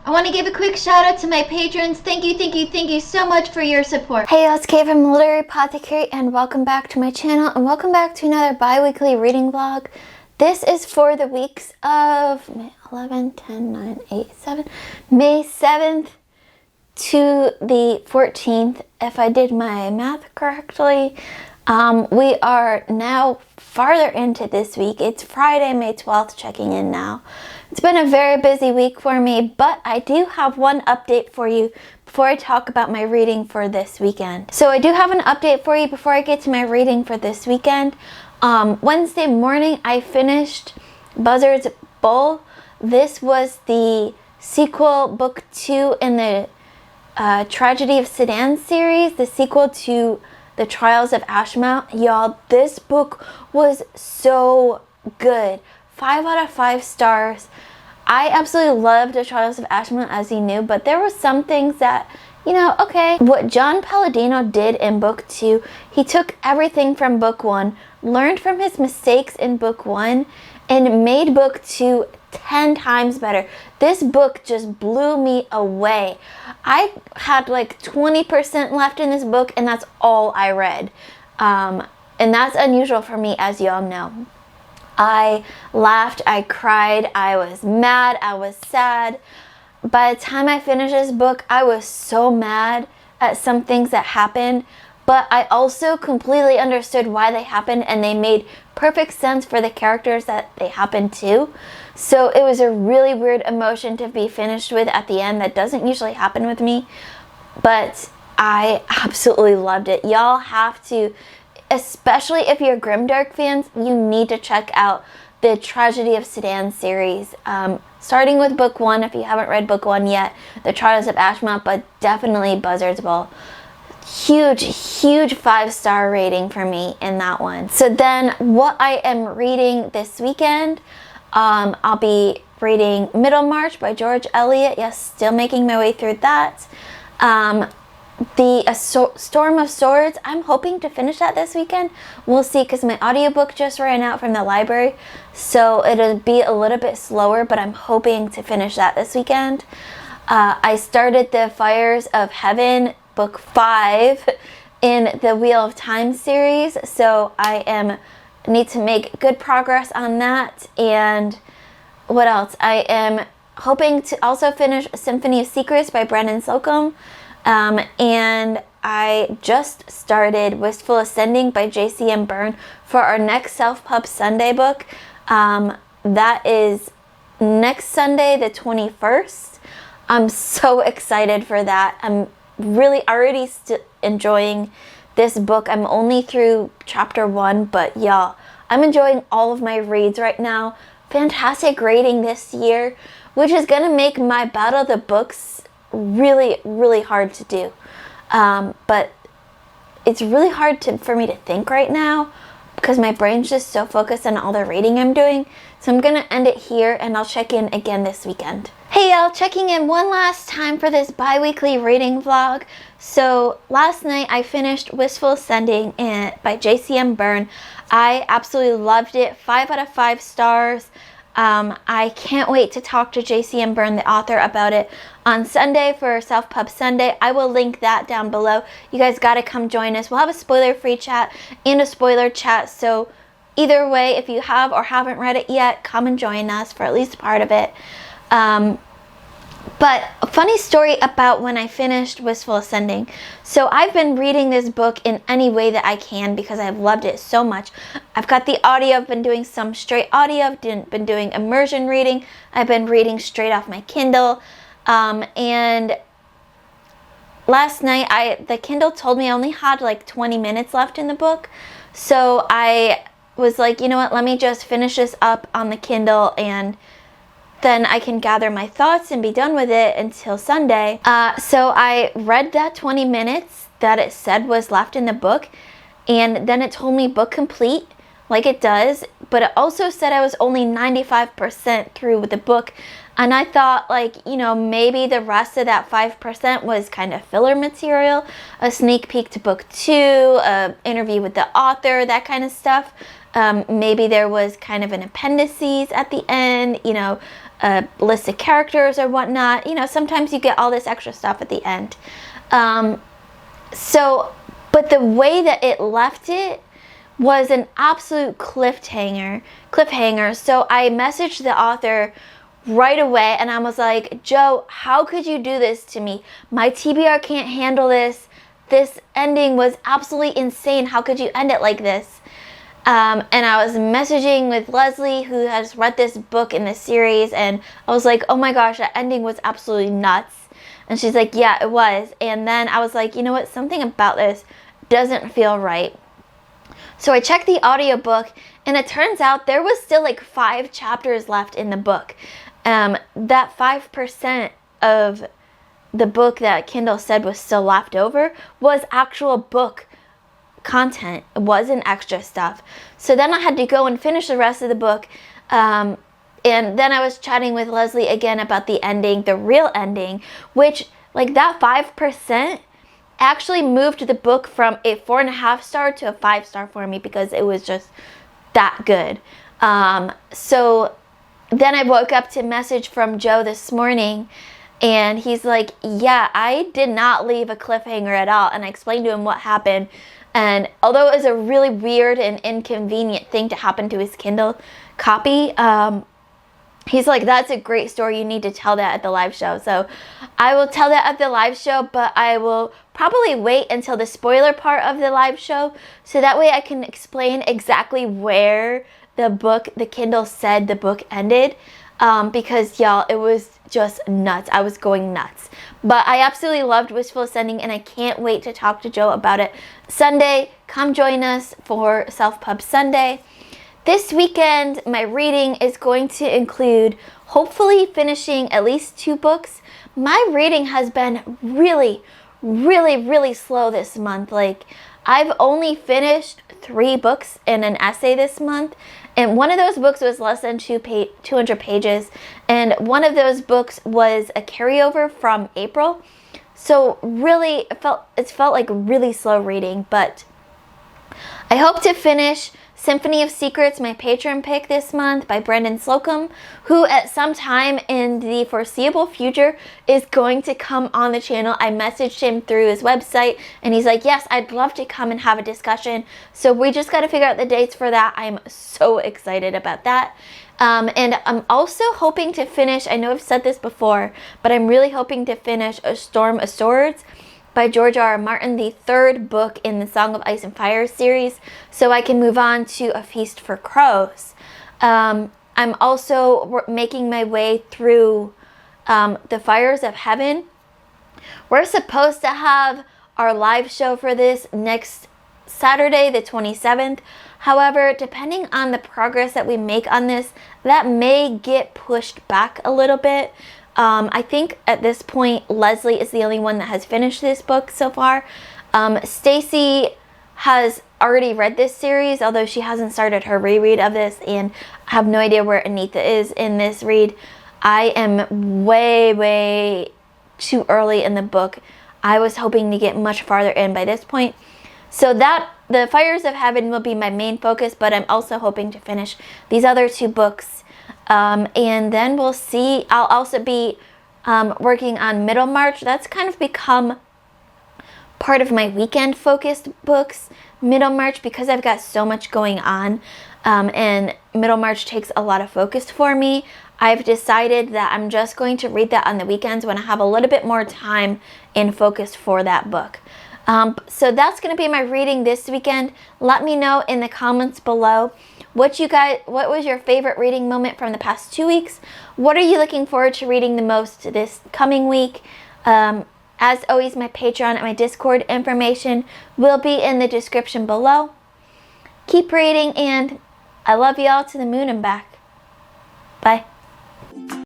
I want to give a quick shout out to my patrons. Thank you so much for your support. Hey y'all, it's Kay from Literary Apothecary, and welcome back to my channel, and welcome back to another bi-weekly reading vlog. This is for the weeks of May 11, 10, 9, 8, 7, May 7th to the 14th, if I did my math correctly. We are now farther into this week. It's Friday, May 12th, checking in now. It's been a very busy week for me, but I do have one update for you before I talk about my reading for this weekend. So I do have an update for you before I get to my reading for this weekend. Wednesday morning, I finished Buzzard's Bowl. This was the sequel, book 2 in the Tragedy of Sedan series, the sequel to The Trials of Ashmount. Y'all, this book was so good. 5 out of 5 stars. I absolutely loved The Trials of Ashmount, as you knew, but there were some things that, you know, okay. What John Palladino did in book 2, he took everything from book 1, learned from his mistakes in book 1, and made book 2 10 times better. This book just blew me away. I had like 20% left in this book, and that's all I read. And that's unusual for me, as y'all know. I laughed, I cried, I was mad, I was sad. By the time I finished this book, I was so mad at some things that happened, but I also completely understood why they happened, and they made perfect sense for the characters that they happened to. So it was a really weird emotion to be finished with at the end. That doesn't usually happen with me, but I absolutely loved it. Y'all have to, especially if you're Grimdark fans, you need to check out the Tragedy of Sedan series. Starting with book 1, if you haven't read book 1 yet, The Trials of Ashmount, but definitely Buzzard's Bowl. Huge 5-star rating for me in that one. So then what I am reading this weekend, I'll be reading Middlemarch by George Eliot. Yes, still making my way through that. The Storm of Swords, I'm hoping to finish that this weekend. We'll see, because my audiobook just ran out from the library, so it'll be a little bit slower, but I'm hoping to finish that this weekend. I started the Fires of Heaven, book 5 in the Wheel of Time series, so I need to make good progress on that. And what else? I am hoping to also finish Symphony of Secrets by Brendan Slocum. And I just started Wistful Ascending by JCM Byrne for our next Self-Pub Sunday book. That is next Sunday, the 21st. I'm so excited for that. I'm really already enjoying this book. I'm only through chapter 1, but y'all, I'm enjoying all of my reads right now. Fantastic rating this year, which is going to make my Battle of the Books really hard to do. But it's really hard for me to think right now, because my brain's just so focused on all the reading I'm doing. So I'm gonna end it here, and I'll check in again this weekend. Hey y'all, checking in one last time for this bi-weekly reading vlog. So last night I finished Wistful Ascending by JCM Byrne. I absolutely loved it. 5 out of 5 stars. I can't wait to talk to JCM Byrne, the author, about it on Sunday for Self-Pub Sunday. I will link that down below. You guys got to come join us. We'll have a spoiler-free chat and a spoiler chat. So either way, if you have or haven't read it yet, come and join us for at least part of it. But a funny story about when I finished Wistful Ascending. So I've been reading this book in any way that I can because I've loved it so much. I've got the audio. I've been doing some straight audio. I've been doing immersion reading. I've been reading straight off my Kindle. And last night, the Kindle told me I only had like 20 minutes left in the book. So I was like, you know what, let me just finish this up on the Kindle, and then I can gather my thoughts and be done with it until Sunday. So I read that 20 minutes that it said was left in the book, and then it told me book complete, like it does, but it also said I was only 95% through with the book. And I thought, like, you know, maybe the rest of that 5% was kind of filler material, a sneak peek to book 2, an interview with the author, that kind of stuff. Maybe there was kind of an appendices at the end, you know, a list of characters or whatnot. You know, sometimes you get all this extra stuff at the end. But the way that it left it was an absolute cliffhanger. So I messaged the author right away and I was like, Joe, how could you do this to me? My TBR can't handle this. This ending was absolutely insane. How could you end it like this? And I was messaging with Leslie, who has read this book in this series, and I was like, oh my gosh, that ending was absolutely nuts. And she's like, yeah, it was. And then I was like, you know what? Something about this doesn't feel right. So I checked the audiobook, and it turns out there was still like 5 chapters left in the book. That 5% of the book that Kindle said was still left over was actual book content. It wasn't extra stuff. So then I had to go and finish the rest of the book. And then I was chatting with Leslie again about the ending, the real ending, which, like, that 5% actually moved the book from a 4.5 star to a 5 star for me, because it was just that good. So then I woke up to a message from Joe this morning, and he's like, yeah, I did not leave a cliffhanger at all. And I explained to him what happened. And although it was a really weird and inconvenient thing to happen to his Kindle copy, he's like, that's a great story. You need to tell that at the live show. So I will tell that at the live show, but I will probably wait until the spoiler part of the live show, so that way I can explain exactly where the Kindle said the book ended. Because y'all, it was just nuts. I was going nuts. But I absolutely loved Wistful Ascending, and I can't wait to talk to Joe about it Sunday. Come join us for Self-Pub Sunday. This weekend, my reading is going to include hopefully finishing at least 2 books. My reading has been really, really, really slow this month. Like, I've only finished 3 books and an essay this month. And one of those books was less than 200 pages. And one of those books was a carryover from April. So really, it felt like really slow reading. But I hope to finish Symphony of Secrets, my Patreon pick this month, by Brendan Slocum, who at some time in the foreseeable future is going to come on the channel. I messaged him through his website, and he's like, yes, I'd love to come and have a discussion. So we just got to figure out the dates for that. I'm so excited about that. And I'm also hoping to finish, I know I've said this before, but I'm really hoping to finish A Storm of Swords by George R. R. Martin, the 3rd book in the Song of Ice and Fire series, so I can move on to A Feast for Crows. I'm also making my way through The Fires of Heaven. We're supposed to have our live show for this next Saturday, the 27th. However, depending on the progress that we make on this, that may get pushed back a little bit. I think at this point, Leslie is the only one that has finished this book so far. Stacy has already read this series, although she hasn't started her reread of this, and I have no idea where Anita is in this read. I am way, way too early in the book. I was hoping to get much farther in by this point. So that The Fires of Heaven will be my main focus, but I'm also hoping to finish these other 2 books. And then we'll see. I'll also be working on Middlemarch. That's kind of become part of my weekend focused books, Middlemarch, because I've got so much going on, and Middlemarch takes a lot of focus for me. I've decided that I'm just going to read that on the weekends when I have a little bit more time and focus for that book. So that's going to be my reading this weekend. Let me know in the comments below what was your favorite reading moment from the past 2 weeks? What are you looking forward to reading the most this coming week? As always, my Patreon and my Discord information will be in the description below. Keep reading, and I love you all to the moon and back. Bye.